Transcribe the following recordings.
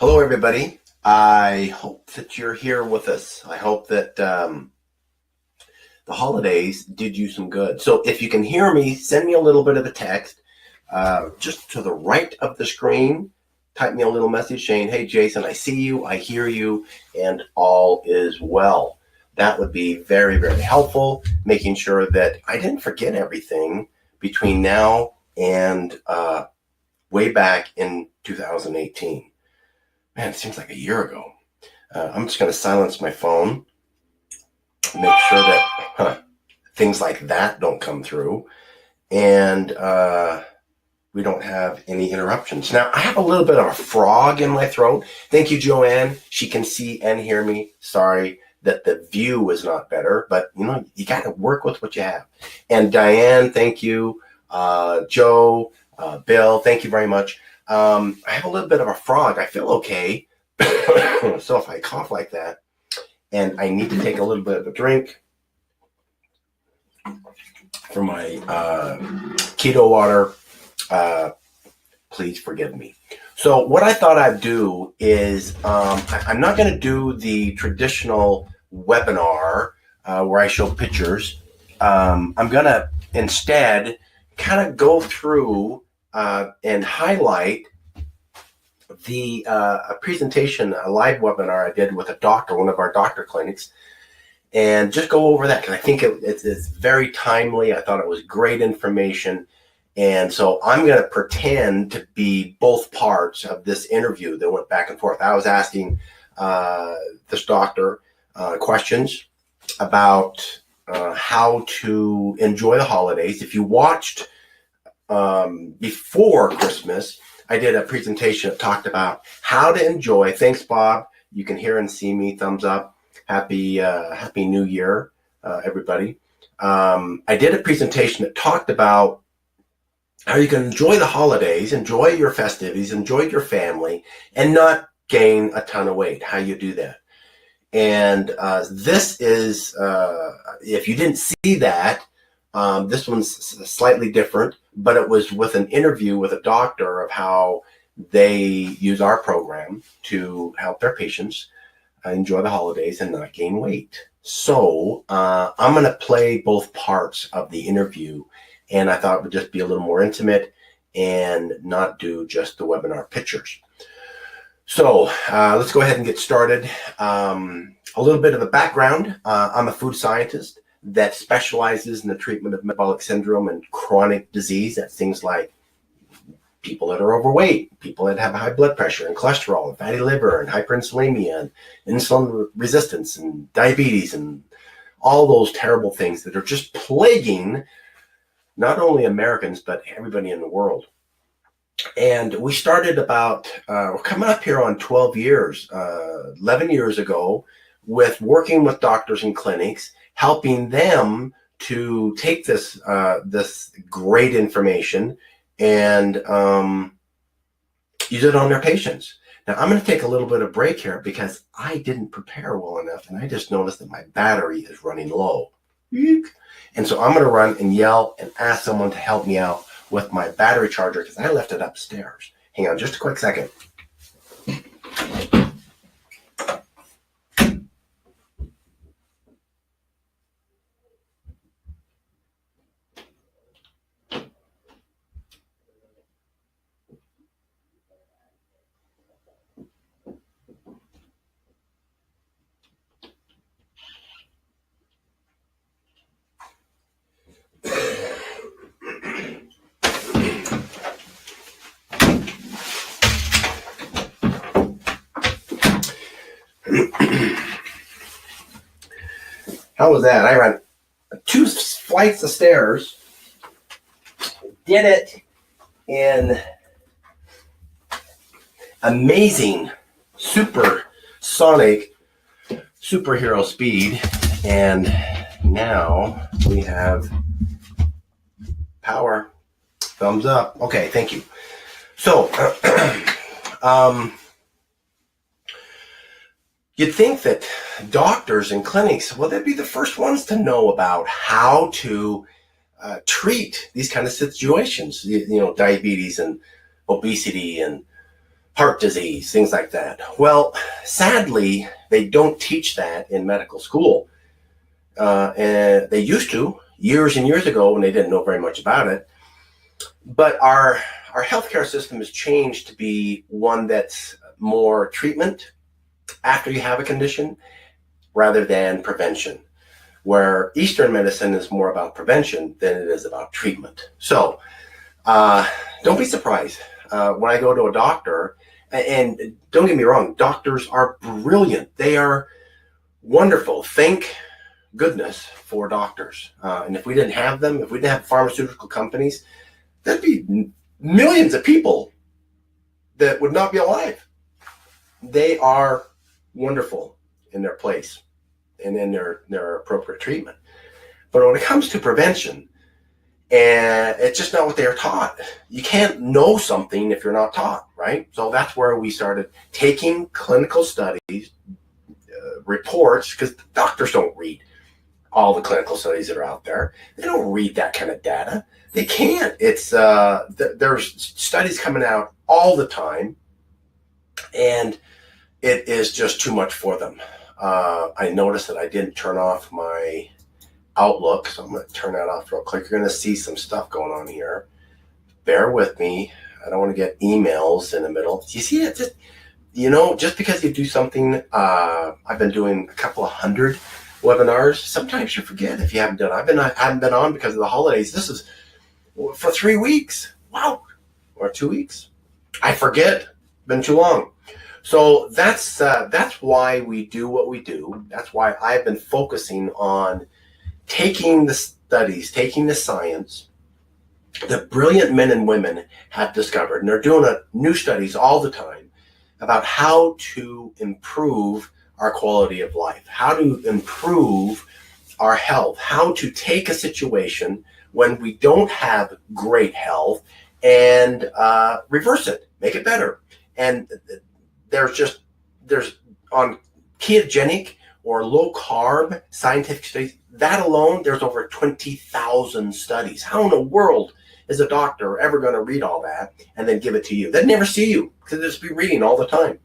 Hello, everybody. I hope that you're here with us. I hope that the holidays did you some good. So if you can hear me, send me a little bit of a text. Just to the right of the screen, type me a little message saying, "Hey, Jason, I see you, I hear you, and all is well." That would be very, very helpful, making sure that I didn't forget everything between now and way back in 2018. Man, it seems like a year ago. I'm just going to silence my phone, make sure that things like that don't come through, and we don't have any interruptions. Now, I have a little bit of a frog in my throat. Thank you, Joanne. She can see and hear me. Sorry that the view is not better, but you got to work with what you have. And Diane, thank you. Joe, Bill, thank you very much. I have a little bit of a frog. I feel okay. So if I cough like that and I need to take a little bit of a drink for my keto water, please forgive me. So what I thought I'd do is I'm not going to do the traditional webinar where I show pictures. I'm going to instead kind of go through and highlight a presentation, a live webinar I did with a doctor, one of our doctor clinics, and just go over that because I think it's very timely. I thought it was great information. And so I'm going to pretend to be both parts of this interview that went back and forth. I was asking this doctor questions about how to enjoy the holidays. If you watched before Christmas, I did a presentation that talked about how to enjoy. Thanks, Bob. You can hear and see me. Thumbs up. Happy New Year, everybody. I did a presentation that talked about how you can enjoy the holidays, enjoy your festivities, enjoy your family, and not gain a ton of weight. How you do that. And this is, if you didn't see that, this one's slightly different, but it was with an interview with a doctor of how they use our program to help their patients enjoy the holidays and not gain weight. So I'm going to play both parts of the interview, and I thought it would just be a little more intimate and not do just the webinar pictures. So let's go ahead and get started. A little bit of a background. I'm a food scientist that specializes in the treatment of metabolic syndrome and chronic disease. That's things like people that are overweight, people that have high blood pressure and cholesterol and fatty liver and hyperinsulinemia and insulin resistance and diabetes and all those terrible things that are just plaguing not only Americans, but everybody in the world. And we started we're coming up here on 12 years, 11 years ago, with working with doctors and clinics, helping them to take this great information and use it on their patients. Now, I'm going to take a little bit of break here because I didn't prepare well enough, and I just noticed that my battery is running low. And so I'm going to run and yell and ask someone to help me out with my battery charger because I left it upstairs. Hang on just a quick second. How was that? I ran 2 flights of stairs, did it in amazing supersonic superhero speed, and now we have power. Thumbs up. Okay, thank you. So you'd think that doctors and clinics, well, they'd be the first ones to know about how to treat these kind of situations, diabetes and obesity and heart disease, things like that. Well, sadly, they don't teach that in medical school. And they used to years and years ago when they didn't know very much about it. But our healthcare system has changed to be one that's more treatment after you have a condition rather than prevention, where Eastern medicine is more about prevention than it is about treatment. So don't be surprised when I go to a doctor, and don't get me wrong, doctors are brilliant. They are wonderful. Thank goodness for doctors. And if we didn't have them, if we didn't have pharmaceutical companies, there'd be millions of people that would not be alive. They are wonderful in their place and in their appropriate treatment. But when it comes to prevention, and it's just not what they are taught. You can't know something if you're not taught, right? So that's where we started taking clinical studies, reports, because doctors don't read all the clinical studies that are out there. They don't read that kind of data. They can't. It's there's studies coming out all the time, and it is just too much for them. I noticed that I didn't turn off my Outlook, so I'm going to turn that off real quick. You're going to see some stuff going on here. Bear with me. I don't want to get emails in the middle. You see it? Just because you do something, I've been doing a couple of hundred webinars. Sometimes you forget if you haven't done. I haven't been on because of the holidays. This is for 3 weeks. Wow, or 2 weeks. I forget. Been too long. So that's why we do what we do. That's why I've been focusing on taking the studies, taking the science that brilliant men and women have discovered, and they're doing new studies all the time about how to improve our quality of life, how to improve our health, how to take a situation when we don't have great health and reverse it, make it better. And there's on ketogenic or low carb scientific studies, that alone, there's over 20,000 studies. How in the world is a doctor ever going to read all that and then give it to you? They'd never see you because they'd just be reading all the time.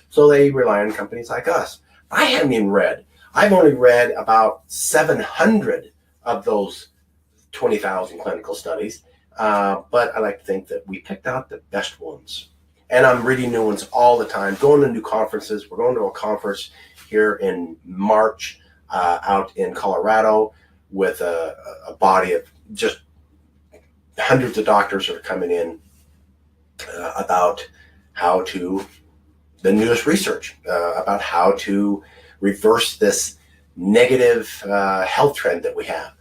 So they rely on companies like us. I haven't even read. I've only read about 700 of those 20,000 clinical studies. But I like to think that we picked out the best ones. And I'm reading new ones all the time, going to new conferences. We're going to a conference here in March out in Colorado with a body of just hundreds of doctors that are coming in about the newest research about how to reverse this negative health trend that we have.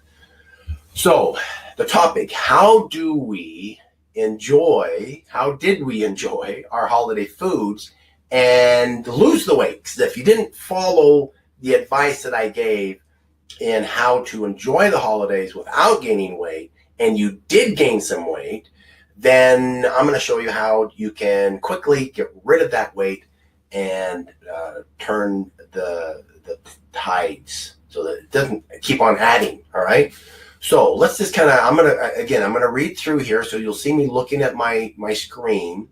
So the topic, how did we enjoy our holiday foods and lose the weight? Because if you didn't follow the advice that I gave in how to enjoy the holidays without gaining weight, and you did gain some weight, then I'm going to show you how you can quickly get rid of that weight and turn the tides so that it doesn't keep on adding. All right. So let's just I'm going to read through here. So you'll see me looking at my screen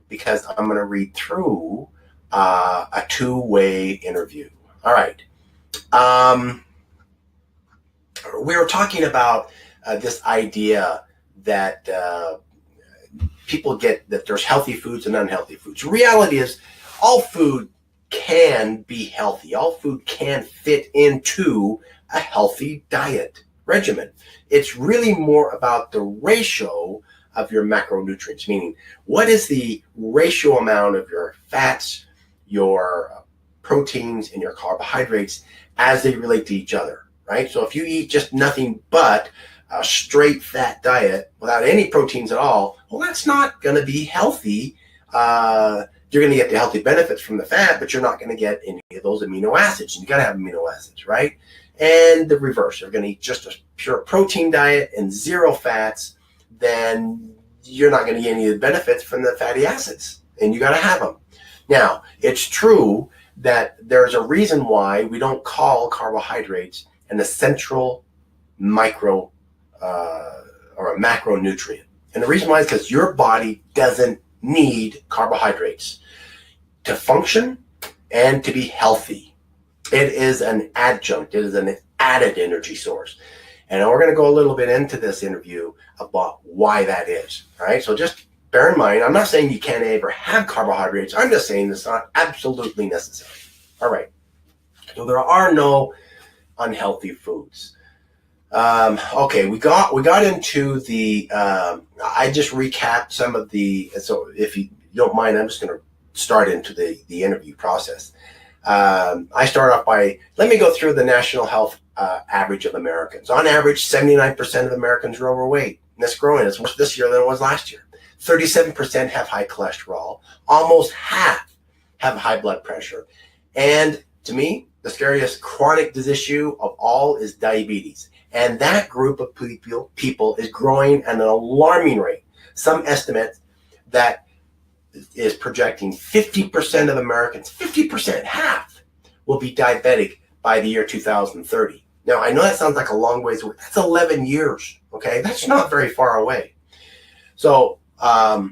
because I'm going to read through a two-way interview. All right. We were talking about this idea that people get that there's healthy foods and unhealthy foods. Reality is all food can be healthy. All food can fit into a healthy diet regimen. It's really more about the ratio of your macronutrients, meaning what is the ratio amount of your fats, your proteins, and your carbohydrates as they relate to each other, right? So if you eat just nothing but a straight fat diet without any proteins at all, well, that's not going to be healthy. You're going to get the healthy benefits from the fat, but you're not going to get any of those amino acids. And you got to have amino acids, right? And the reverse, you're going to eat just a pure protein diet and zero fats, then you're not going to get any of the benefits from the fatty acids, and you got to have them. Now, it's true that there's a reason why we don't call carbohydrates an essential or a macronutrient. And the reason why is because your body doesn't need carbohydrates to function and to be healthy. It is an adjunct. It is an added energy source. And we're going to go a little bit into this interview about why that is. All right. So just bear in mind, I'm not saying you can't ever have carbohydrates. I'm just saying it's not absolutely necessary. All right. So there are no unhealthy foods. Okay, we got into the. I just recapped some of the. So if you don't mind, I'm just going to start into the interview process. I start off by, let me go through the national health average of Americans. On average, 79% of Americans are overweight. And that's growing. It's worse this year than it was last year. 37% have high cholesterol. Almost half have high blood pressure. And to me, the scariest chronic disease issue of all is diabetes. And that group of people is growing at an alarming rate. Some estimate that is projecting 50% of Americans, 50%, half, will be diabetic by the year 2030. Now, I know that sounds like a long ways away. That's 11 years, okay? That's not very far away. So I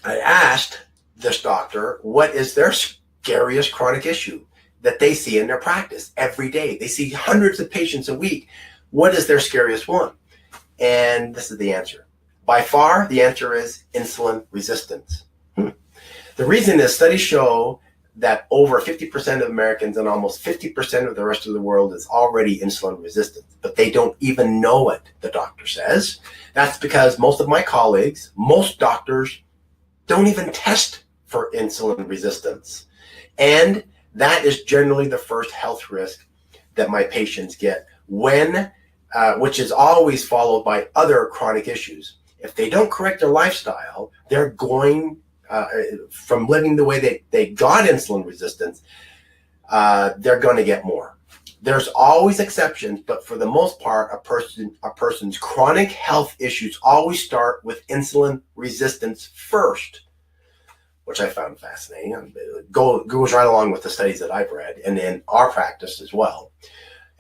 asked this doctor, what is their scariest chronic issue that they see in their practice every day? They see hundreds of patients a week. What is their scariest one? And this is the answer. By far, the answer is insulin resistance. The reason is studies show that over 50% of Americans and almost 50% of the rest of the world is already insulin resistant, but they don't even know it, the doctor says. That's because most of my colleagues, most doctors, don't even test for insulin resistance. And that is generally the first health risk that my patients get which is always followed by other chronic issues. If they don't correct their lifestyle, they're going from living the way they got insulin resistance, they're going to get more. There's always exceptions, but for the most part, a person's chronic health issues always start with insulin resistance first, which I found fascinating. It goes right along with the studies that I've read and in our practice as well.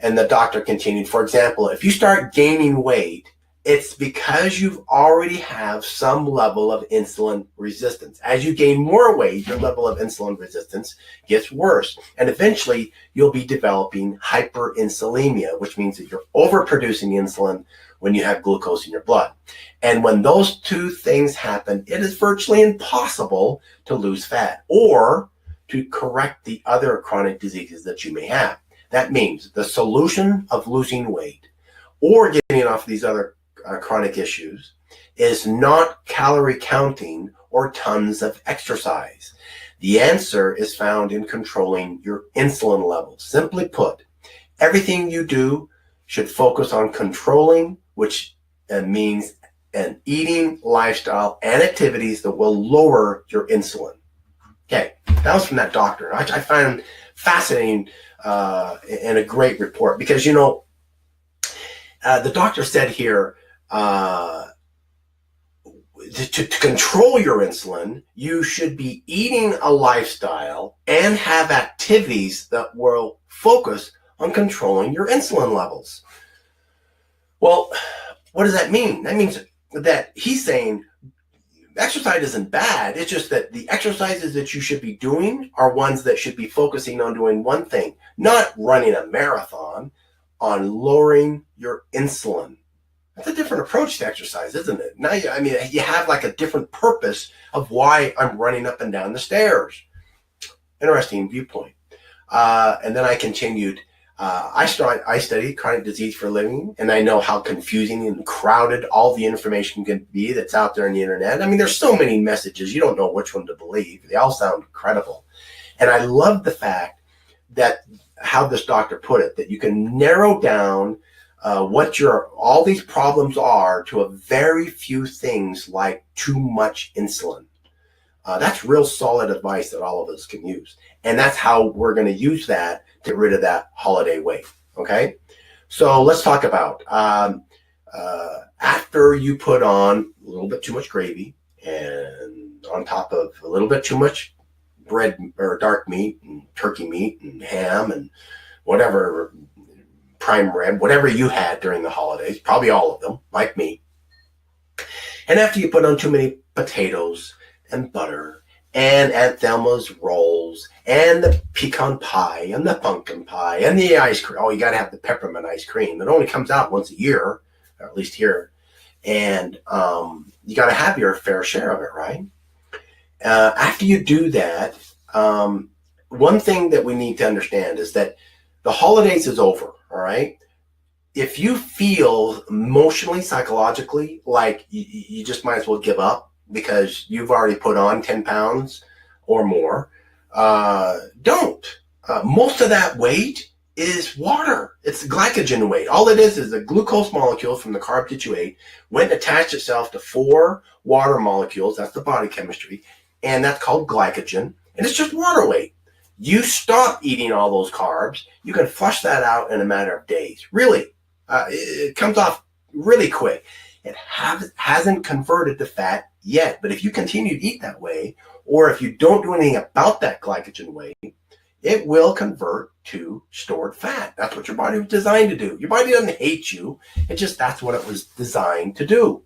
And the doctor continued, for example, if you start gaining weight, it's because you already have some level of insulin resistance. As you gain more weight, your level of insulin resistance gets worse. And eventually, you'll be developing hyperinsulinemia, which means that you're overproducing insulin when you have glucose in your blood. And when those two things happen, it is virtually impossible to lose fat or to correct the other chronic diseases that you may have. That means the solution of losing weight or getting off these other chronic issues is not calorie counting or tons of exercise. The answer is found in controlling your insulin levels. Simply put, everything you do should focus on controlling, which means an eating lifestyle and activities that will lower your insulin. Okay, that was from that doctor. I found fascinating and a great report because, the doctor said here, to control your insulin, you should be eating a lifestyle and have activities that will focus on controlling your insulin levels. Well, what does that mean? That means that he's saying exercise isn't bad. It's just that the exercises that you should be doing are ones that should be focusing on doing one thing, not running a marathon, on lowering your insulin. That's a different approach to exercise, isn't it? Now, you have like a different purpose of why I'm running up and down the stairs. Interesting viewpoint. And then I continued. I studied chronic disease for a living, and I know how confusing and crowded all the information can be that's out there on the internet. There's so many messages. You don't know which one to believe. They all sound credible. And I love the fact that how this doctor put it, that you can narrow down what all these problems are to a very few things like too much insulin. That's real solid advice that all of us can use. And that's how we're going to use that to get rid of that holiday weight. Okay. So let's talk about, after you put on a little bit too much gravy and on top of a little bit too much bread or dark meat and turkey meat and ham and whatever, prime rib, whatever you had during the holidays, probably all of them, like me. And after you put on too many potatoes and butter and Aunt Thelma's rolls and the pecan pie and the pumpkin pie and the ice cream. Oh, you got to have the peppermint ice cream. It only comes out once a year, or at least here. And you got to have your fair share of it, right? After you do that, one thing that we need to understand is that the holidays is over, all right? If you feel emotionally, psychologically, like you just might as well give up because you've already put on 10 pounds or more, don't. Most of that weight is water. It's glycogen weight. All it is a glucose molecule from the carb that you ate went and attached itself to 4 water molecules. That's the body chemistry. And that's called glycogen. And it's just water weight. You stop eating all those carbs, you can flush that out in a matter of days. Really. It comes off really quick. It hasn't converted to fat yet. But if you continue to eat that way, or if you don't do anything about that glycogen weight, it will convert to stored fat. That's what your body was designed to do. Your body doesn't hate you. It's just that's what it was designed to do.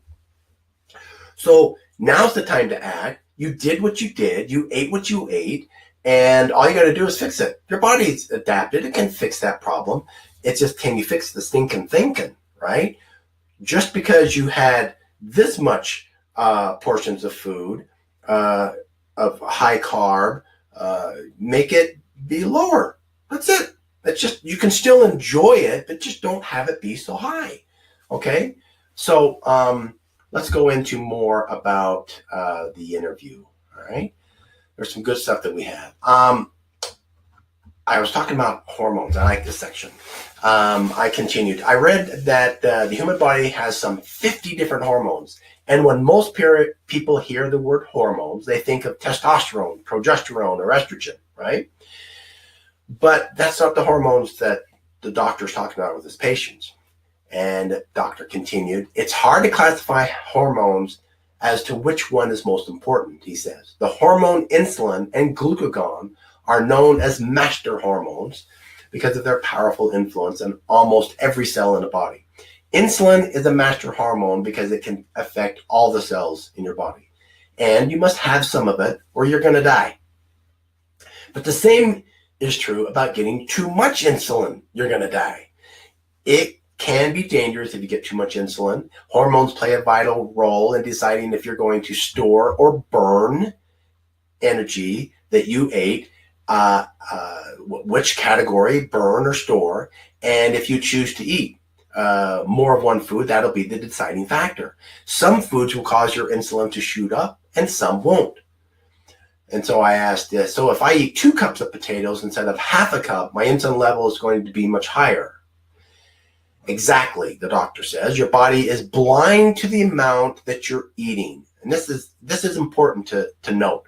So now's the time to act. You did what you did. You ate what you ate. And all you got to do is fix it. Your body's adapted. It can fix that problem. It's just, can you fix the stinking thinking, right? Just because you had this much portions of food, of high carb, make it be lower. That's it. It's just, you can still enjoy it, but just don't have it be so high. Okay? So let's go into more about the interview. All right? There's some good stuff that we have. I was talking about hormones. I like this section. I continued. I read that the human body has some 50 different hormones. And when most people hear the word hormones, they think of testosterone, progesterone, or estrogen, right? But that's not the hormones that the doctor's talking about with his patients. And the doctor continued, it's hard to classify hormones as to which one is most important, he says. The hormone insulin and glucagon are known as master hormones because of their powerful influence on almost every cell in the body. Insulin is a master hormone because it can affect all the cells in your body. And you must have some of it or you're going to die. But the same is true about getting too much insulin. You're going to die. It can be dangerous if you get too much insulin. Hormones play a vital role in deciding if you're going to store or burn energy that you ate, which category, burn or store, and if you choose to eat more of one food, that'll be the deciding factor. Some foods will cause your insulin to shoot up and some won't. And so I asked this, so if I eat 2 cups of potatoes instead of half a cup, my insulin level is going to be much higher. Exactly, the doctor says. Your body is blind to the amount that you're eating. And this is important to note.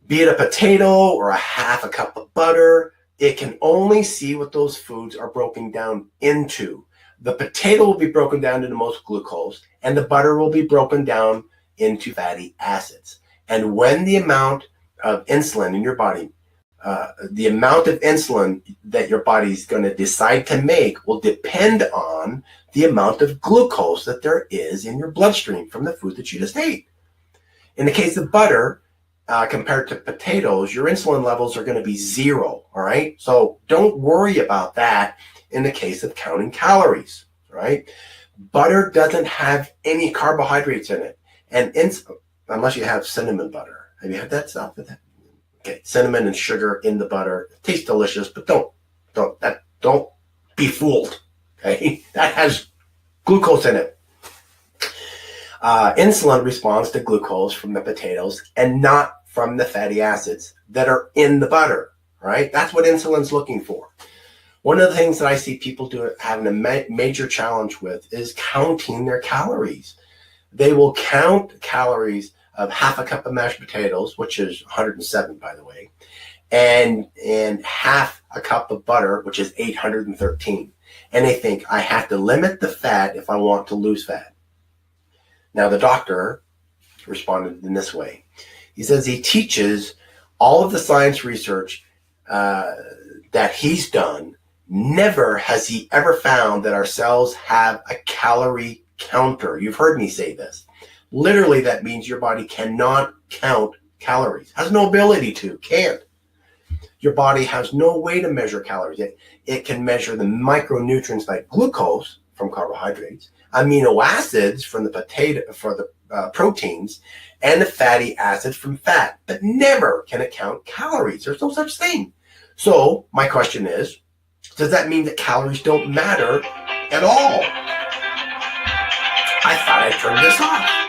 Be it a potato or a half a cup of butter, it can only see what those foods are broken down into. The potato will be broken down into most glucose, and the butter will be broken down into fatty acids. And when the amount of insulin in your body, the amount of insulin that your body's going to decide to make will depend on the amount of glucose that there is in your bloodstream from the food that you just ate. In the case of butter, compared to potatoes, your insulin levels are going to be 0, all right? So don't worry about that in the case of counting calories, right? Butter doesn't have any carbohydrates in it, and unless you have cinnamon butter. Have you had that stuff? Okay, cinnamon and sugar in the butter. It tastes delicious, but don't be fooled. Okay, that has glucose in it. Insulin responds to glucose from the potatoes and not from the fatty acids that are in the butter, right? That's what insulin's looking for. One of the things that I see people having a major challenge with is counting their calories. They will count calories of half a cup of mashed potatoes, which is 107, by the way, and half a cup of butter, which is 813. And they think, I have to limit the fat if I want to lose fat. Now, the doctor responded in this way. He says he teaches all of the science research that he's done. Never has he ever found that our cells have a calorie counter. You've heard me say this. Literally, that means your body cannot count calories, has no ability to, can't. Your body has no way to measure calories. It can measure the micronutrients like glucose from carbohydrates, amino acids from the proteins, and the fatty acids from fat, but never can it count calories. There's no such thing. So my question is, does that mean that calories don't matter at all? I thought I turned this off.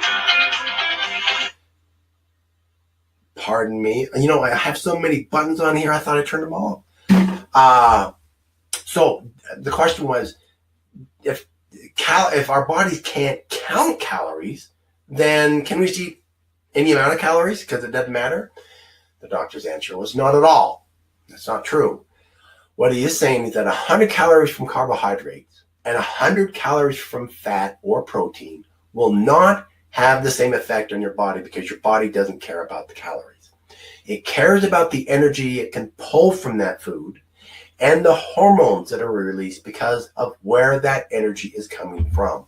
Pardon me. You know, I have so many buttons on here, I thought I turned them off. So the question was, if our bodies can't count calories, then can we eat any amount of calories because it doesn't matter? The doctor's answer was not at all. That's not true. What he is saying is that 100 calories from carbohydrates and 100 calories from fat or protein will not have the same effect on your body because your body doesn't care about the calories. It cares about the energy it can pull from that food and the hormones that are released because of where that energy is coming from.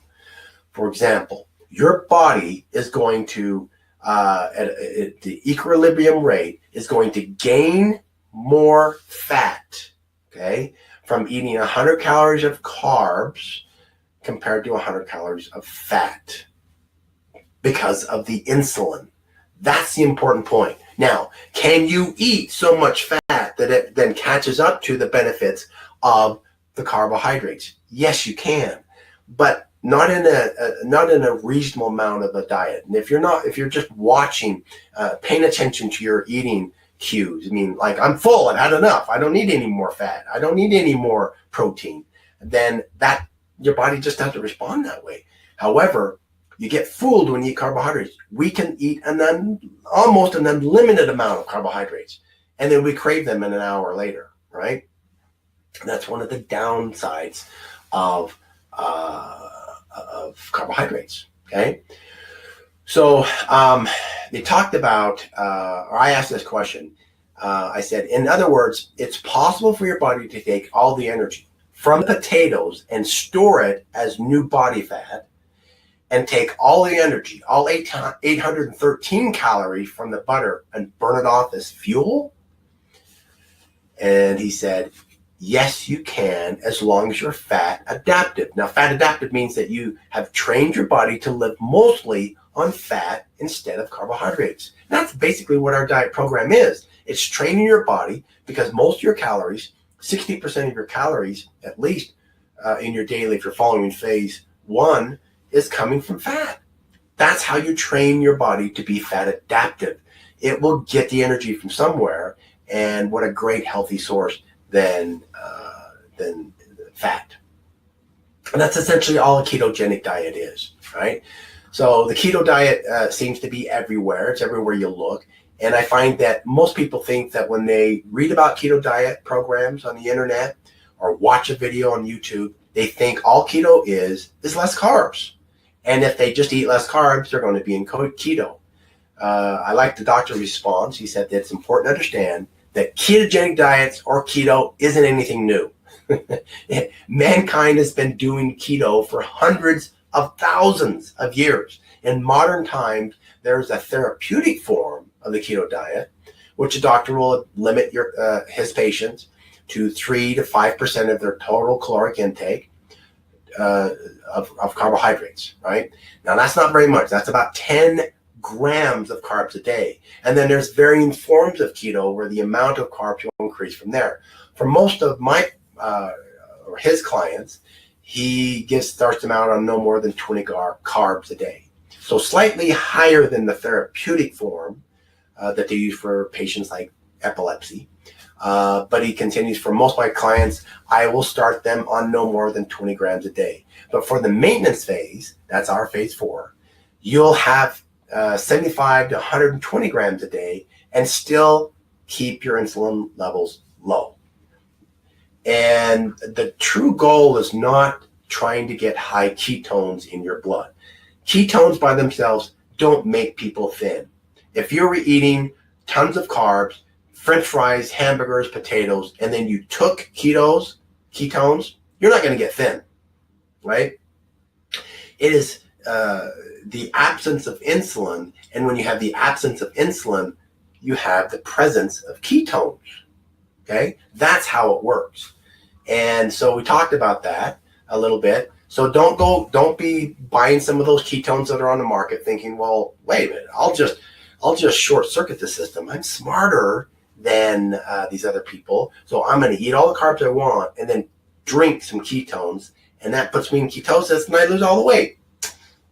For example, your body is going to, at the equilibrium rate, is going to gain more fat, okay, from eating 100 calories of carbs compared to 100 calories of fat because of the insulin. That's the important point. Now, can you eat so much fat that it then catches up to the benefits of the carbohydrates? Yes, you can, but not in a reasonable amount of a diet. And if you're just watching, paying attention to your eating cues, I mean, like, I'm full, I've had enough, I don't need any more fat, I don't need any more protein, then that your body just doesn't respond that way. However, you get fooled when you eat carbohydrates. We can eat almost an unlimited amount of carbohydrates, and then we crave them in an hour later, right? And that's one of the downsides of carbohydrates, okay? So they talked about, or I asked this question. I said, in other words, it's possible for your body to take all the energy from potatoes and store it as new body fat, and take all the energy, all 813 calories from the butter and burn it off as fuel? And he said, yes, you can, as long as you're fat adapted. Now, fat adapted means that you have trained your body to live mostly on fat instead of carbohydrates. And that's basically what our diet program is. It's training your body, because most of your calories, 60% of your calories, at least in your daily, if you're following phase 1, is coming from fat. That's how you train your body to be fat adaptive. It will get the energy from somewhere, and what a great healthy source than fat. And that's essentially all a ketogenic diet is, right? So the keto diet seems to be everywhere. It's everywhere you look. And I find that most people think that when they read about keto diet programs on the internet or watch a video on YouTube, they think all keto is less carbs. And if they just eat less carbs, they're going to be in keto. I like the doctor's response. He said that it's important to understand that ketogenic diets or keto isn't anything new. Mankind has been doing keto for hundreds of thousands of years. In modern times, there's a therapeutic form of the keto diet, which a doctor will limit his patients to 3 to 5% of their total caloric intake of carbohydrates, right? Now, that's not very much. That's about 10 grams of carbs a day. And then there's varying forms of keto where the amount of carbs will increase from there. For most of my or his clients, he starts them out on no more than 20 carbs a day. So slightly higher than the therapeutic form that they use for patients like epilepsy. But he continues, for most of my clients, I will start them on no more than 20 grams a day. But for the maintenance phase, that's our phase 4, you'll have 75 to 120 grams a day and still keep your insulin levels low. And the true goal is not trying to get high ketones in your blood. Ketones by themselves don't make people thin. If you're eating tons of carbs, French fries, hamburgers, potatoes, and then you took ketones, you're not going to get thin, right? It is the absence of insulin, and when you have the absence of insulin, you have the presence of ketones. Okay, that's how it works. And so we talked about that a little bit. So don't be buying some of those ketones that are on the market thinking, well, wait a minute, I'll just short circuit the system. I'm smarter than these other people, so I'm going to eat all the carbs I want and then drink some ketones, and that puts me in ketosis and I lose all the weight.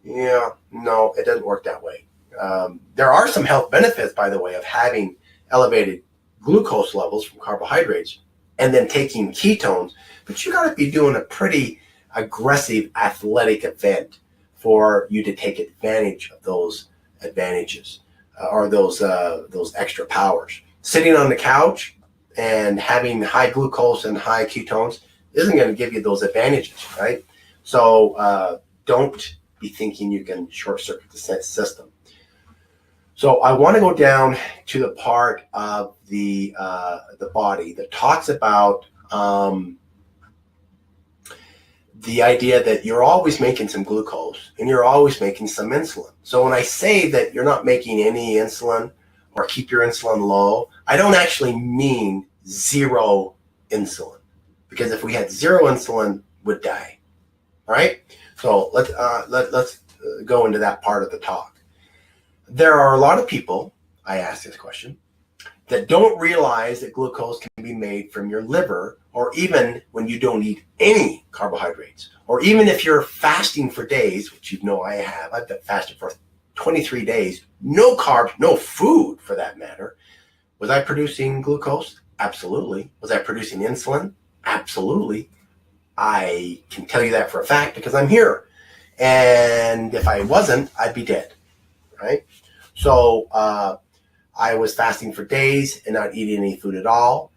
Yeah, no, it doesn't work that way. There are some health benefits, by the way, of having elevated glucose levels from carbohydrates and then taking ketones, but you got to be doing a pretty aggressive athletic event for you to take advantage of those advantages or those extra powers. Sitting on the couch and having high glucose and high ketones isn't going to give you those advantages, right? So don't be thinking you can short circuit the system. So I want to go down to the part of the body that talks about the idea that you're always making some glucose and you're always making some insulin. So when I say that you're not making any insulin or keep your insulin low, I don't actually mean zero insulin, because if we had zero insulin, we'd die. All right. So let's go into that part of the talk. There are a lot of people, I ask this question, that don't realize that glucose can be made from your liver, or even when you don't eat any carbohydrates, or even if you're fasting for days, which you know I have. I've been fasting for 23 days, no carbs, no food for that matter. Was I producing glucose? Absolutely. Was I producing insulin? Absolutely. I can tell you that for a fact because I'm here. And if I wasn't, I'd be dead, right? So I was fasting for days and not eating any food at all.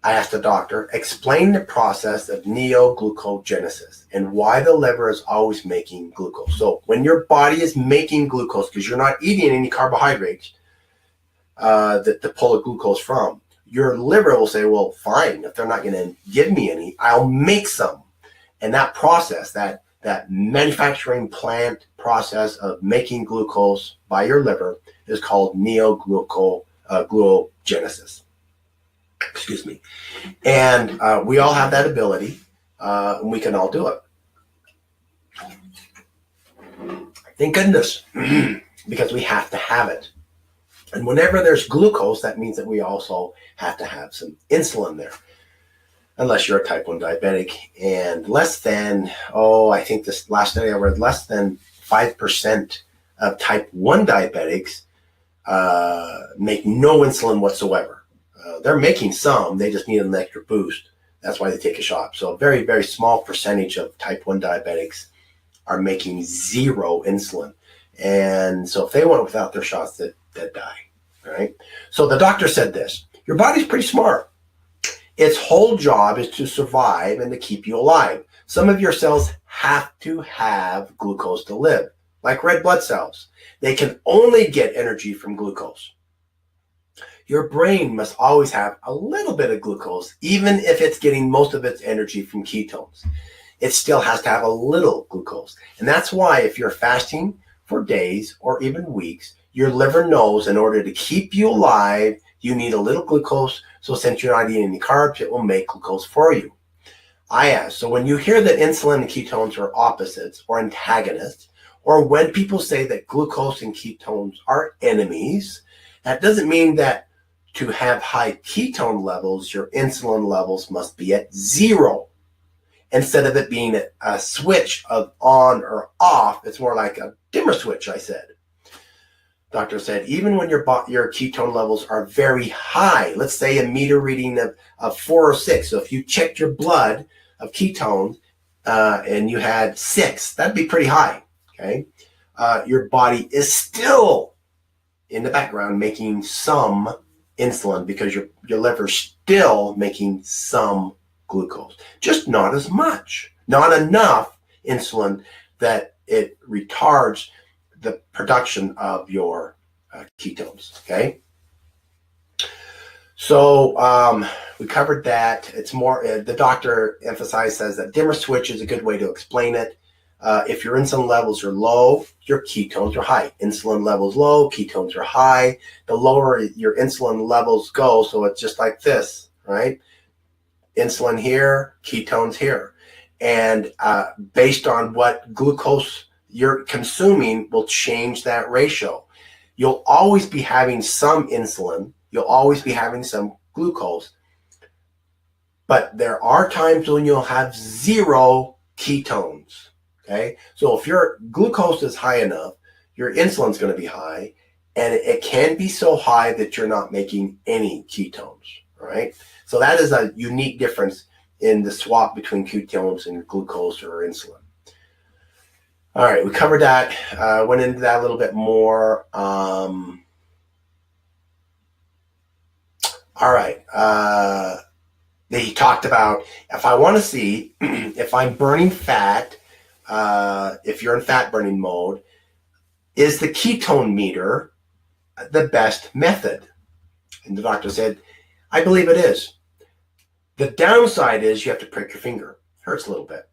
I asked the doctor, explain the process of neoglucogenesis and why the liver is always making glucose. So when your body is making glucose, because you're not eating any carbohydrates to pull the glucose from, your liver will say, well, fine, if they're not going to give me any, I'll make some. And that process, that manufacturing plant process of making glucose by your liver is called neoglucogenesis. Excuse me. And we all have that ability, and we can all do it. Thank goodness, because we have to have it. And whenever there's glucose, that means that we also have to have some insulin there. Unless you're a type 1 diabetic, and less than, I think this last study I read, less than 5% of type 1 diabetics make no insulin whatsoever. They're making some, they just need an extra boost. That's why they take a shot. So a very, very small percentage of type 1 diabetics are making zero insulin. And so if they went without their shots, they'd die, all right? So the doctor said this, your body's pretty smart. Its whole job is to survive and to keep you alive. Some of your cells have to have glucose to live, like red blood cells. They can only get energy from glucose. Your brain must always have a little bit of glucose, even if it's getting most of its energy from ketones. It still has to have a little glucose. And that's why if you're fasting for days or even weeks, your liver knows in order to keep you alive, you need a little glucose. So since you're not eating any carbs, it will make glucose for you. I ask, so when you hear that insulin and ketones are opposites or antagonists, or when people say that glucose and ketones are enemies, that doesn't mean that to have high ketone levels, your insulin levels must be at zero. Instead of it being a switch of on or off, it's more like a dimmer switch, I said. Doctor said, even when your ketone levels are very high, let's say a meter reading of 4 or 6. So if you checked your blood of ketones and you had 6, that'd be pretty high, okay? Your body is still in the background making some insulin because your liver's still making some glucose, just not as much, not enough insulin that it retards the production of your ketones, okay? So we covered that. It's more, the doctor says that dimmer switch is a good way to explain it. If your insulin levels are low, your ketones are high. Insulin levels low, ketones are high. The lower your insulin levels go, so it's just like this, right? Insulin here, ketones here. And based on what glucose you're consuming will change that ratio. You'll always be having some insulin. You'll always be having some glucose. But there are times when you'll have zero ketones. Okay, so if your glucose is high enough, your insulin's going to be high, and it can be so high that you're not making any ketones, right? So that is a unique difference in the swap between ketones and glucose or insulin. All right, we covered that, went into that a little bit more. All right, he talked about if I want to see if I'm burning fat, if you're in fat burning mode, is the ketone meter the best method? And the doctor said, I believe it is. The downside is you have to prick your finger. Hurts a little bit.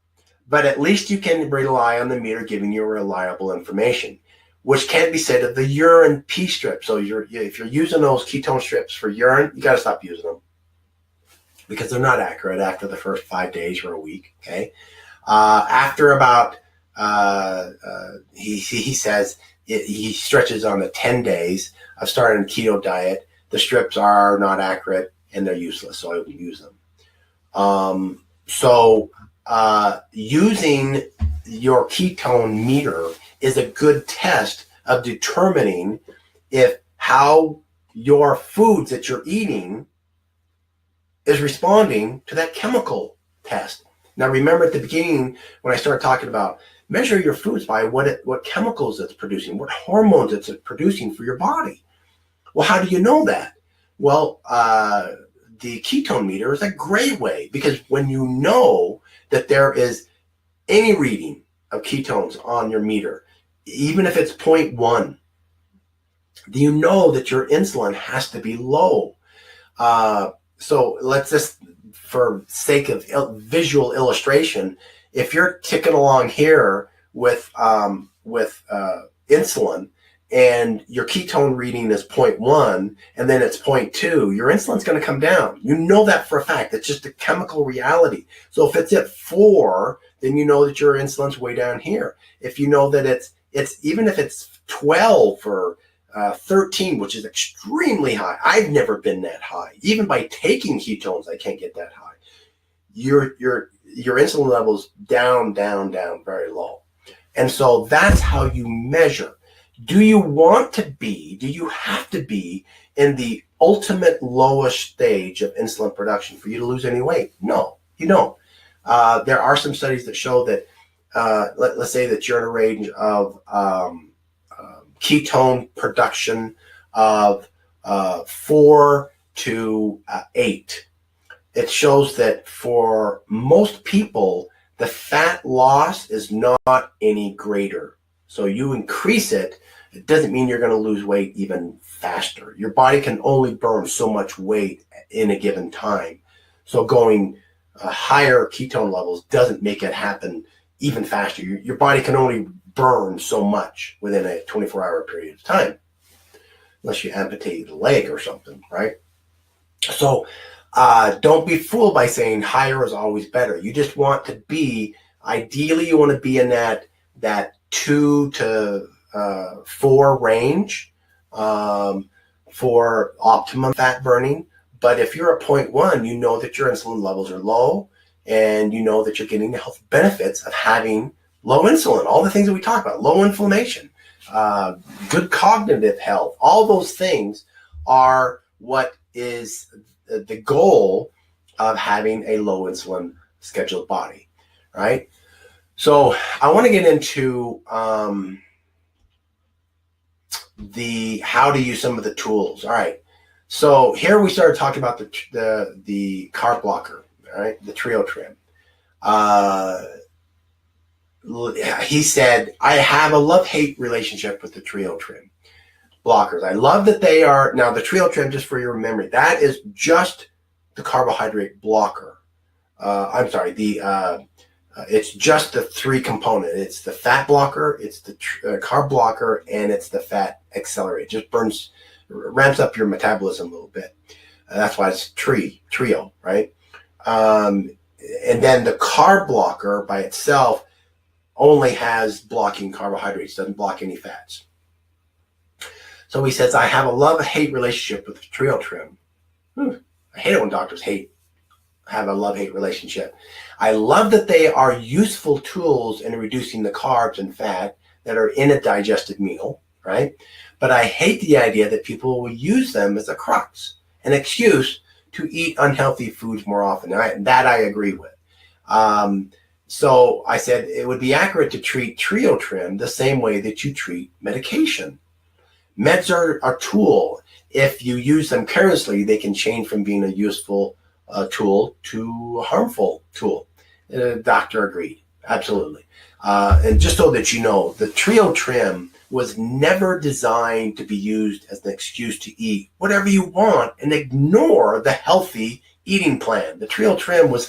But at least you can rely on the meter giving you reliable information, which can't be said of the urine pee strip. So if you're using those ketone strips for urine, you got to stop using them because they're not accurate after the first 5 days or a week. Okay. After about, he says he stretches on the 10 days of starting a keto diet. The strips are not accurate and they're useless, so I wouldn't use them. Using your ketone meter is a good test of determining if how your foods that you're eating is responding to that chemical test. Now, remember at the beginning when I started talking about measure your foods by what chemicals it's producing, what hormones it's producing for your body. Well, how do you know that? Well, the ketone meter is a great way because when you know that there is any reading of ketones on your meter, even if it's 0.1, you know that your insulin has to be low. So let's just, for sake of visual illustration, if you're ticking along here with insulin and your ketone reading is 0.1 and then it's 0.2, your insulin's going to come down. You know that for a fact. It's just a chemical reality. So if it's at 4, then you know that your insulin's way down here. If you know that it's even if it's 12 or 13, which is extremely high. I've never been that high. Even by taking ketones, I can't get that high. Your insulin level's down, very low. And so that's how you measure. Do you have to be in the ultimate lowest stage of insulin production for you to lose any weight? No, you don't. There are some studies that show that, let's say that you're in a range of ketone production of 4 to 8. It shows that for most people, the fat loss is not any greater. So you increase it, it doesn't mean you're going to lose weight even faster. Your body can only burn so much weight in a given time. So going higher ketone levels doesn't make it happen even faster. Your body can only burn so much within a 24-hour period of time, unless you amputate a leg or something, right? So don't be fooled by saying higher is always better. You just want to be, ideally you want to be in that 2 to 4 range for optimum fat burning. But if you're at 0.1, you know that your insulin levels are low and you know that you're getting the health benefits of having low insulin, all the things that we talk about, low inflammation, good cognitive health, all those things are what is the goal of having a low insulin scheduled body, right? So I want to get into how to use some of the tools. All right. So here we started talking about the carb blocker, all right, the Trio-Trim. He said, I have a love-hate relationship with the Trio-Trim blockers. I love that they are, now the Trio-Trim, just for your memory, that is just the carbohydrate blocker. I'm sorry, the It's just the three component. It's the fat blocker, it's the carb blocker, and it's the fat accelerator. It just ramps up your metabolism a little bit. That's why it's trio, right? And then the carb blocker by itself only has blocking carbohydrates, doesn't block any fats. So he says, I have a love-hate relationship with the Trio Trim. I hate it when doctors have a love-hate relationship. I love that they are useful tools in reducing the carbs and fat that are in a digested meal, right? But I hate the idea that people will use them as a crux, an excuse to eat unhealthy foods more often. That I agree with. So I said it would be accurate to treat Trio Trim the same way that you treat medication. Meds are a tool. If you use them carelessly, they can change from being a useful tool to a harmful tool. The doctor agreed. Absolutely. And just so that you know, the Trio Trim was never designed to be used as an excuse to eat whatever you want and ignore the healthy eating plan. The Trio Trim will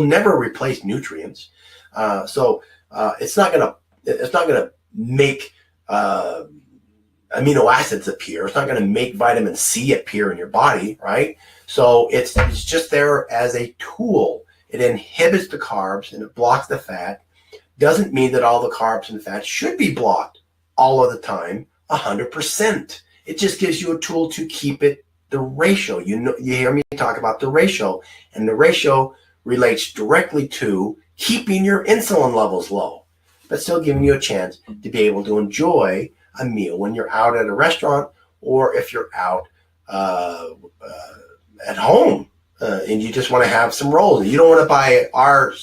never replace nutrients. So it's not gonna make amino acids appear. It's not going to make vitamin C appear in your body, right? So it's just there as a tool. It inhibits the carbs and it blocks the fat. Doesn't mean that all the carbs and fats should be blocked all of the time, 100%. It just gives you a tool to keep it the ratio. You hear me talk about the ratio, and the ratio relates directly to keeping your insulin levels low, but still giving you a chance to be able to enjoy a meal when you're out at a restaurant, or if you're out at home and you just want to have some rolls and you don't want to buy our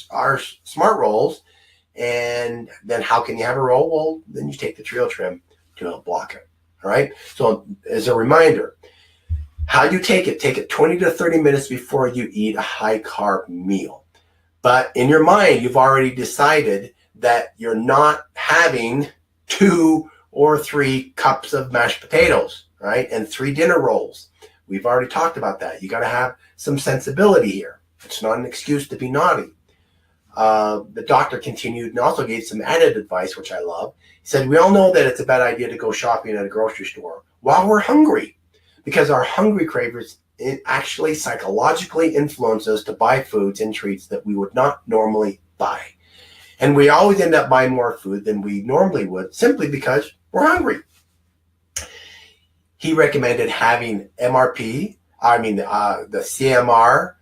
smart rolls, and then how can you have a roll? Well, then you take the Trio Trim to help block it. All right. So as a reminder, how you take it 20 to 30 minutes before you eat a high carb meal. But in your mind, you've already decided that you're not having 2 or 3 cups of mashed potatoes, right? And 3 dinner rolls. We've already talked about that. You got to have some sensibility here. It's not an excuse to be naughty. The doctor continued and also gave some added advice, which I love. He said, we all know that it's a bad idea to go shopping at a grocery store while we're hungry, because our hungry cravings, it actually psychologically influences us to buy foods and treats that we would not normally buy. And we always end up buying more food than we normally would simply because we're hungry. He recommended having the CMR,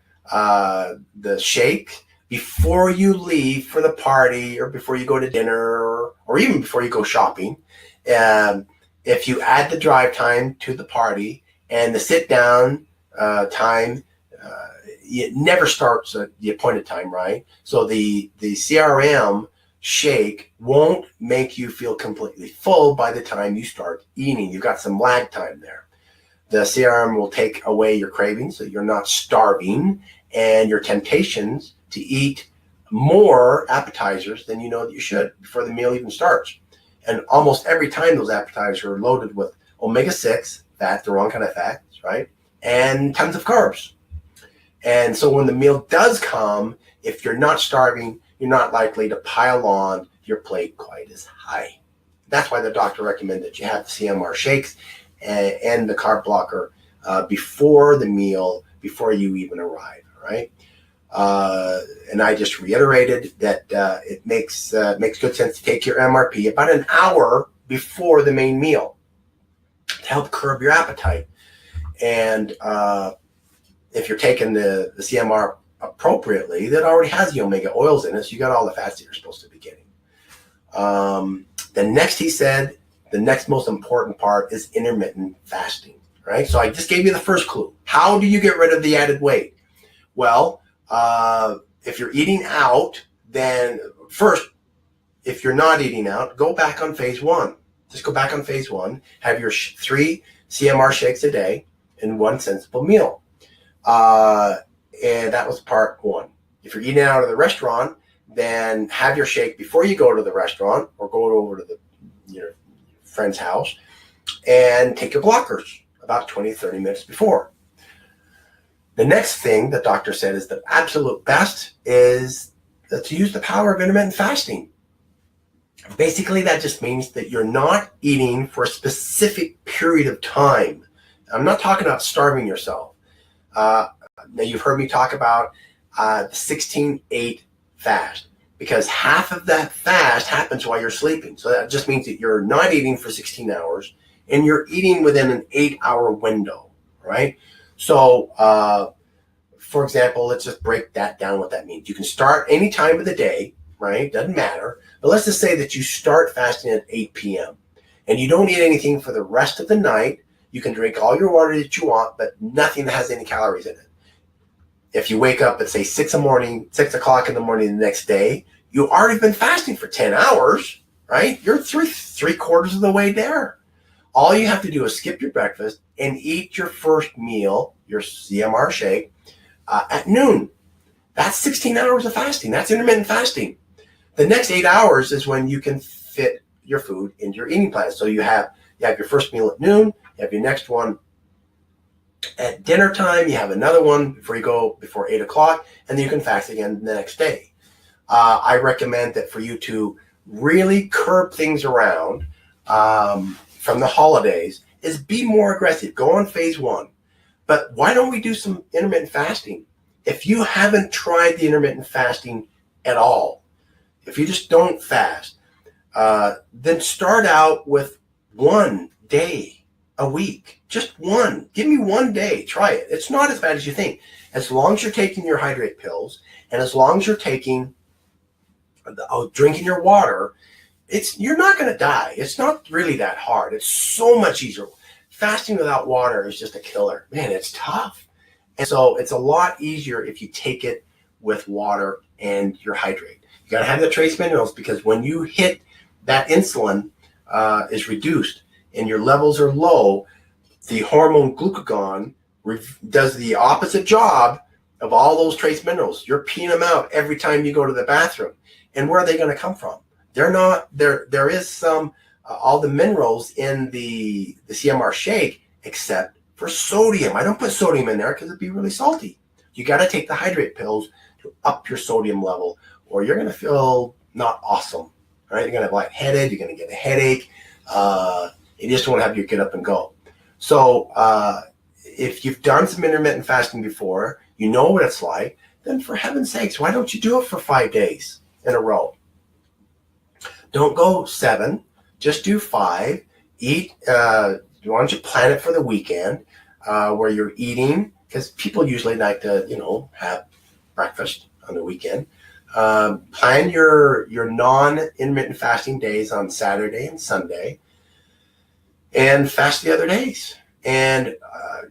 the shake, before you leave for the party or before you go to dinner or even before you go shopping. If you add the drive time to the party and the sit down time, it never starts at the appointed time, right? So the CRM shake won't make you feel completely full by the time you start eating. You've got some lag time there. The CRM will take away your cravings so you're not starving, and your temptations to eat more appetizers than you know that you should before the meal even starts. And almost every time those appetizers are loaded with omega-6 fat, the wrong kind of fats, right? And tons of carbs. And so when the meal does come, if you're not starving, you're not likely to pile on your plate quite as high. That's why the doctor recommended that you have the CMR shakes and the carb blocker before the meal, before you even arrive, right? And I just reiterated that it makes good sense to take your MRP about an hour before the main meal to help curb your appetite. And if you're taking the CMR appropriately, that already has the omega oils in it, so you got all the fats that you're supposed to be getting. The next most important part is intermittent fasting, right? So I just gave you the first clue. How do you get rid of the added weight? Well, if you're eating out, then first, if you're not eating out, go back on phase 1. Just go back on phase 1. Have your 3 CMR shakes a day and 1 sensible meal. And that was part 1. If you're eating out of the restaurant, then have your shake before you go to the restaurant or go over to your friend's house, and take your blockers about 20, 30 minutes before. The next thing the doctor said is the absolute best is to use the power of intermittent fasting. Basically, that just means that you're not eating for a specific period of time. I'm not talking about starving yourself. Now, you've heard me talk about the 16-8 fast, because half of that fast happens while you're sleeping. So that just means that you're not eating for 16 hours and you're eating within an 8-hour window, right? So, for example, let's just break that down, what that means. You can start any time of the day, right? Doesn't matter. But let's just say that you start fasting at 8 p.m. and you don't eat anything for the rest of the night. You can drink all your water that you want, but nothing that has any calories in it. If you wake up at, say, 6 o'clock in the morning the next day, you've already been fasting for 10 hours, right? You're three-quarters of the way there. All you have to do is skip your breakfast and eat your first meal, your CMR shake, at noon. That's 16 hours of fasting. That's intermittent fasting. The next 8 hours is when you can fit your food into your eating plan. So you have your first meal at noon, you have your next one at dinner time, you have another one before 8 o'clock, and then you can fast again the next day. I recommend that for you to really curb things around from the holidays is be more aggressive. Go on phase 1. But why don't we do some intermittent fasting? If you haven't tried the intermittent fasting at all, if you just don't fast, then start out with 1 day a week. Just one. Give me 1 day. Try it. It's not as bad as you think. As long as you're taking your hydrate pills and as long as you're drinking your water, you're not going to die. It's not really that hard. It's so much easier. Fasting without water is just a killer. Man, it's tough. And so it's a lot easier if you take it with water and your hydrate. You got to have the trace minerals, because when you hit that insulin is reduced and your levels are low, the hormone glucagon does the opposite job of all those trace minerals. You're peeing them out every time you go to the bathroom. And where are they going to come from? They're not there. There is some all the minerals in the CMR shake except for sodium. I don't put sodium in there because it'd be really salty. You got to take the hydrate pills to up your sodium level, or you're going to feel not awesome. Right? You're going to have lightheaded. You're going to get a headache. You just want to have your get up and go. So if you've done some intermittent fasting before, you know what it's like, then for heaven's sakes, why don't you do it for 5 days in a row? Don't go 7, just do 5. Eat, why don't you plan it for the weekend where you're eating, because people usually like to, have breakfast on the weekend. Plan your non-intermittent fasting days on Saturday and Sunday, and fast the other days. And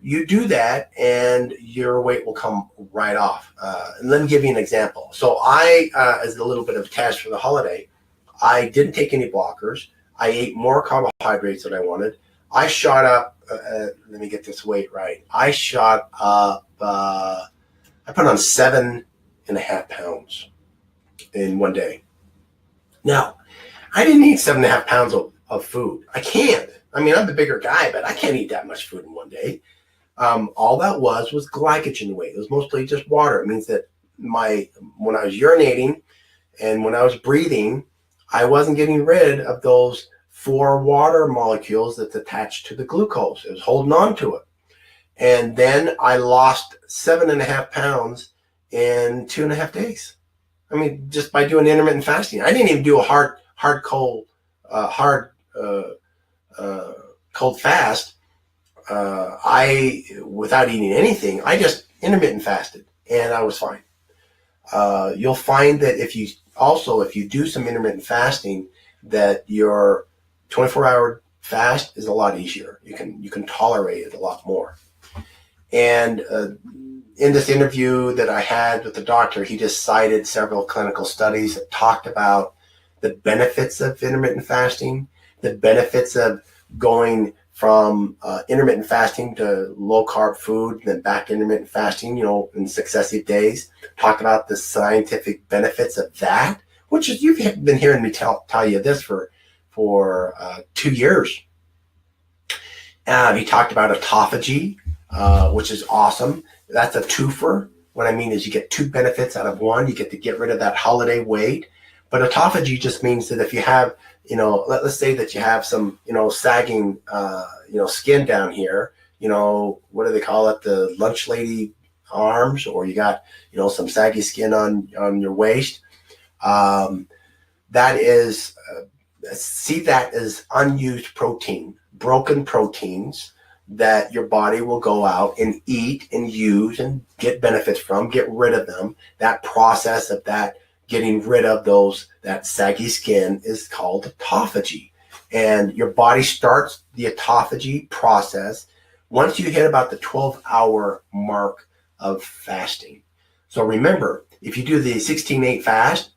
you do that, and your weight will come right off. And let me give you an example. So I, as a little bit of a test for the holiday, I didn't take any blockers. I ate more carbohydrates than I wanted. I shot up, let me get this weight right. I shot up, I put on 7.5 pounds in 1 day. Now, I didn't eat 7.5 pounds of food. I can't. I mean, I'm the bigger guy, but I can't eat that much food in 1 day. All that was glycogen weight. It was mostly just water. It means that when I was urinating and when I was breathing, I wasn't getting rid of those 4 water molecules that's attached to the glucose. It was holding on to it. And then I lost 7.5 pounds in 2.5 days. I mean, just by doing intermittent fasting. I didn't even do a cold fast. Without eating anything, I just intermittent fasted, and I was fine. You'll find that if you do some intermittent fasting, that your 24-hour fast is a lot easier. You can tolerate it a lot more. And in this interview that I had with the doctor, he just cited several clinical studies that talked about the benefits of intermittent fasting, the benefits of going from intermittent fasting to low-carb food, then back to intermittent fasting, in successive days. Talked about the scientific benefits of that, which is, you've been hearing me tell you this for 2 years. He talked about autophagy, which is awesome. That's a twofer. What I mean is you get two benefits out of one. You get to get rid of that holiday weight. But autophagy just means that if you have, let's say that you have some, sagging, skin down here, what do they call it? The lunch lady arms, or you got, some saggy skin on your waist. That is, see that as unused protein, broken proteins that your body will go out and eat and use and get benefits from, get rid of them. That process of that, getting rid of that saggy skin is called autophagy. And your body starts the autophagy process once you hit about the 12-hour mark of fasting. So remember, if you do the 16-8 fast,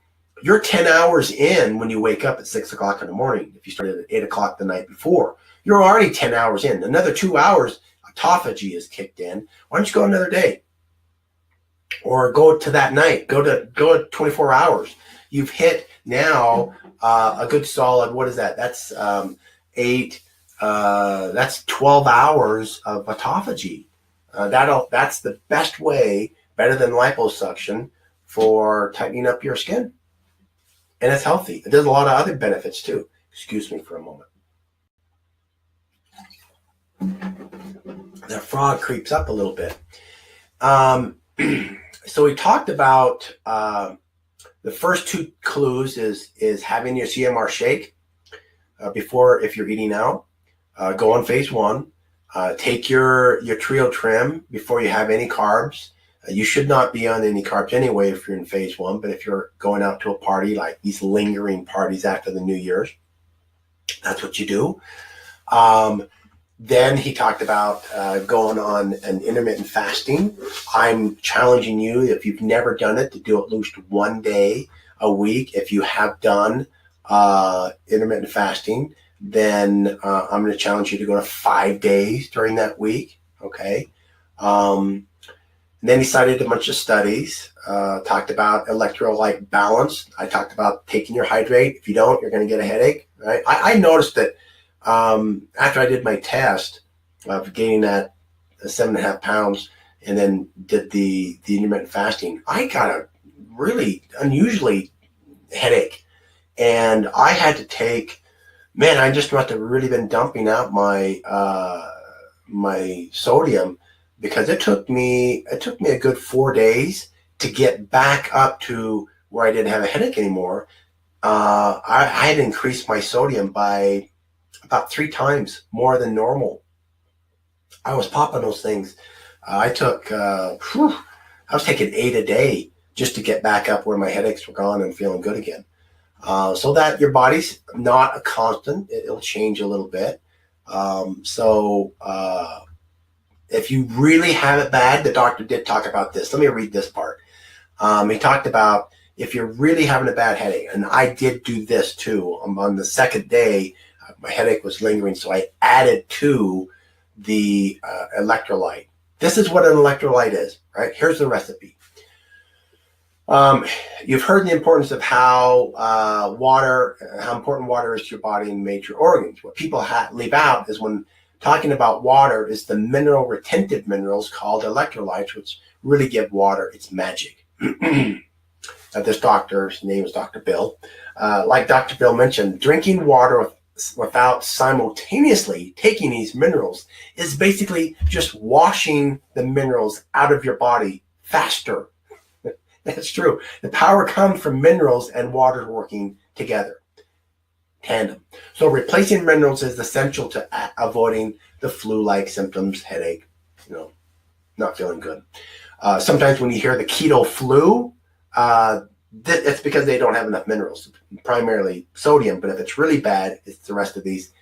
you're 10 hours in when you wake up at 6 o'clock in the morning. If you started at 8 o'clock the night before, you're already 10 hours in. Another 2 hours, autophagy is kicked in. Why don't you go another day? Or go to that night, go to 24 hours. You've hit now a good solid, what is that? That's that's 12 hours of autophagy. That's the best way, better than liposuction, for tightening up your skin. And it's healthy. It does a lot of other benefits too. Excuse me for a moment. The frog creeps up a little bit. So we talked about the first two clues is having your CMR shake before, if you're eating out. Go on phase one. Take your Trio Trim before you have any carbs. You should not be on any carbs anyway if you're in phase one, but if you're going out to a party, like these lingering parties after the New Year's, that's what you do. Then he talked about going on an intermittent fasting. I'm challenging you, if you've never done it, to do at least one day a week. If you have done intermittent fasting, then I'm going to challenge you to go to 5 days during that week. Okay. And then he cited a bunch of studies, talked about electrolyte balance. I talked about taking your hydrate. If you don't, you're going to get a headache. Right? I noticed that after I did my test of gaining that 7.5 pounds and then did the intermittent fasting, I got a really unusually headache. And I had to take, I just must have really been dumping out my my sodium, because it took me a good 4 days to get back up to where I didn't have a headache anymore. I had increased my sodium by about 3 times more than normal. I was popping those things. I was taking 8 a day just to get back up where my headaches were gone and feeling good again. So that your body's not a constant. It'll change a little bit. If you really have it bad, the doctor did talk about this. Let me read this part. He talked about if you're really having a bad headache, and I did do this too. On the second day, my headache was lingering, so I added to the electrolyte. This is what an electrolyte is, right? Here's the recipe. You've heard the importance of how important water is to your body and major organs. What people leave out is, when talking about water, is the mineral retentive minerals called electrolytes, which really give water its magic. This doctor's name is Dr. Bill. Like Dr. Bill mentioned, drinking water without simultaneously taking these minerals is basically just washing the minerals out of your body faster. That's true. The power comes from minerals and water working together. Tandem. So replacing minerals is essential to avoiding the flu-like symptoms, headache, not feeling good. Sometimes when you hear the keto flu, it's because they don't have enough minerals, primarily sodium. But if it's really bad, it's the rest of these.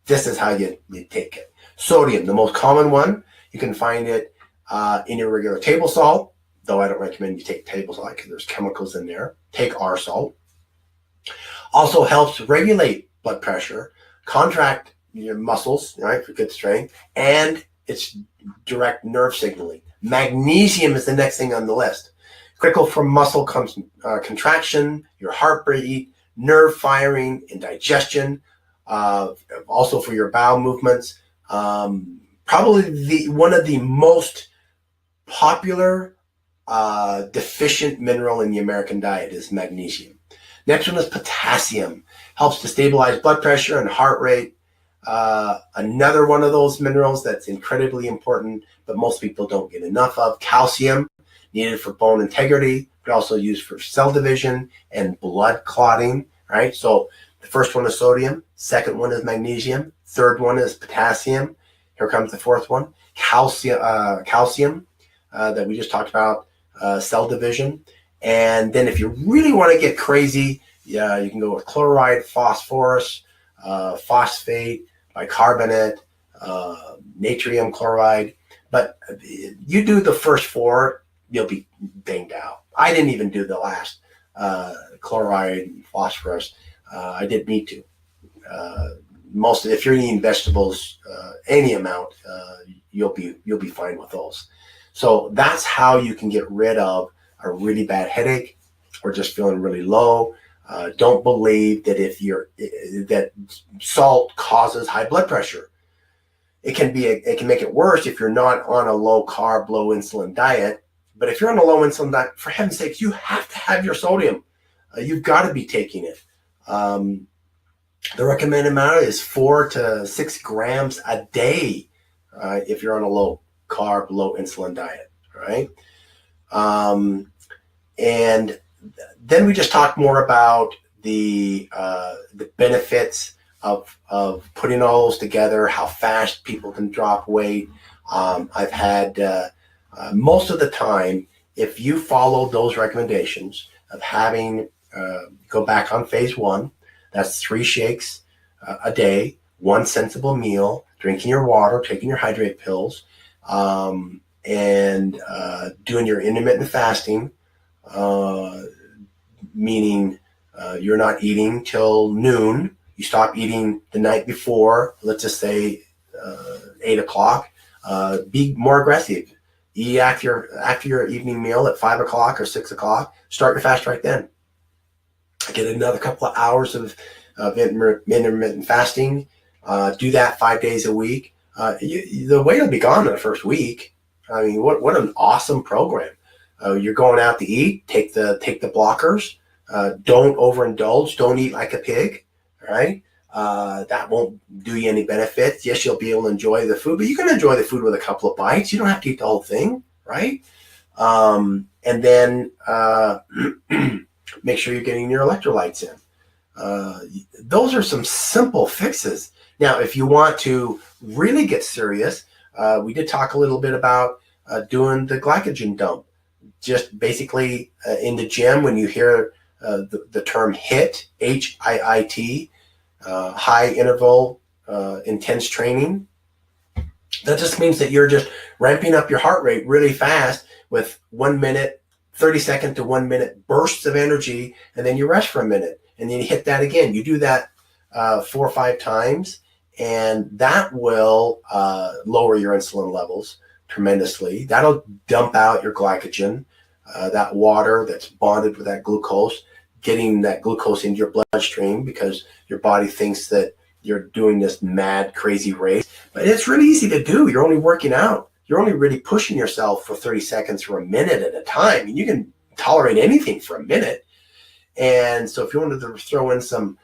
This is how you take it. Sodium, the most common one. You can find it in your regular table salt, though I don't recommend you take table salt because there's chemicals in there. Take our salt. Also helps regulate blood pressure, contract your muscles, right, for good strength, and it's direct nerve signaling. Magnesium is the next thing on the list. Critical for muscle contraction, your heartbeat, nerve firing, and digestion. Also for your bowel movements. Probably one of the most popular deficient mineral in the American diet is magnesium. Next one is potassium. Helps to stabilize blood pressure and heart rate. Another one of those minerals that's incredibly important, but most people don't get enough of. Calcium, needed for bone integrity, but also used for cell division and blood clotting, right? So the first one is sodium, second one is magnesium, third one is potassium. Here comes the fourth one, calcium that we just talked about, cell division. And then if you really want to get crazy, yeah, you can go with chloride, phosphorus, phosphate, bicarbonate, natrium chloride. But you do the first four, you'll be banged out. I didn't even do the last chloride and phosphorus. I didn't need to. If you're eating vegetables, any amount, you'll be fine with those. So that's how you can get rid of a really bad headache or just feeling really low. Don't believe that that salt causes high blood pressure. It can make it worse if you're not on a low carb, low insulin diet. But if you're on a low insulin diet, for heaven's sakes, you have to have your sodium. You've got to be taking it. The recommended amount is 4 to 6 grams a day if you're on a low carb, low insulin diet, right? And then we just talked more about the benefits of putting all those together, how fast people can drop weight. I've had most of the time, if you follow those recommendations of having, go back on phase 1, that's 3 shakes a day, 1 sensible meal, drinking your water, taking your hydrate pills, and doing your intermittent fasting, meaning you're not eating till noon. You stop eating the night before, let's just say 8 o'clock. Be more aggressive. Eat after your evening meal at 5 o'clock or 6 o'clock. Start your fast right then. Get another couple of hours of intermittent fasting. Do that 5 days a week. The weight will be gone in the first week. I mean, what an awesome program. You're going out to eat. Take the blockers. Don't overindulge. Don't eat like a pig. Right? That won't do you any benefit. Yes, you'll be able to enjoy the food, but you can enjoy the food with a couple of bites. You don't have to eat the whole thing, right? And then make sure you're getting your electrolytes in. Those are some simple fixes. Now, if you want to really get serious, we did talk a little bit about doing the glycogen dump. Just basically in the gym, when you hear the term HIIT, HIIT, high interval intense training, that just means that you're just ramping up your heart rate really fast with 1 minute, 30-second to 1 minute bursts of energy, and then you rest for a minute, and then you hit that again. You do that 4 or 5 times, and that will lower your insulin levels tremendously. That'll dump out your glycogen, that water that's bonded with that glucose, getting that glucose into your bloodstream because your body thinks that you're doing this mad, crazy race. But it's really easy to do. You're only working out. You're only really pushing yourself for 30 seconds or a minute at a time. And you can tolerate anything for a minute. And so if you wanted to throw in some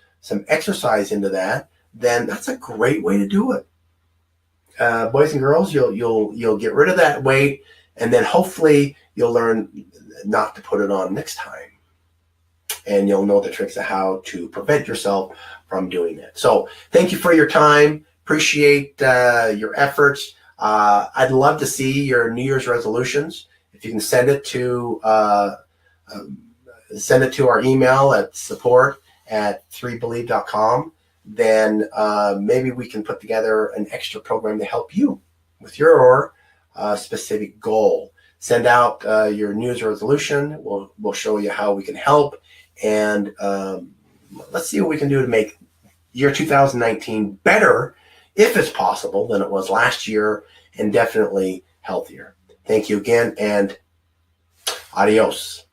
exercise into that, then that's a great way to do it. Boys and girls, you'll get rid of that weight, and then hopefully you'll learn not to put it on next time. And you'll know the tricks of how to prevent yourself from doing it. So thank you for your time. Appreciate your efforts. I'd love to see your New Year's resolutions. If you can send it to our email at support@3believe.com, then maybe we can put together an extra program to help you with your specific goal. Send out your New Year's resolution. We'll show you how we can help. And let's see what we can do to make year 2019 better, if it's possible, than it was last year, and definitely healthier. Thank you again, and adios.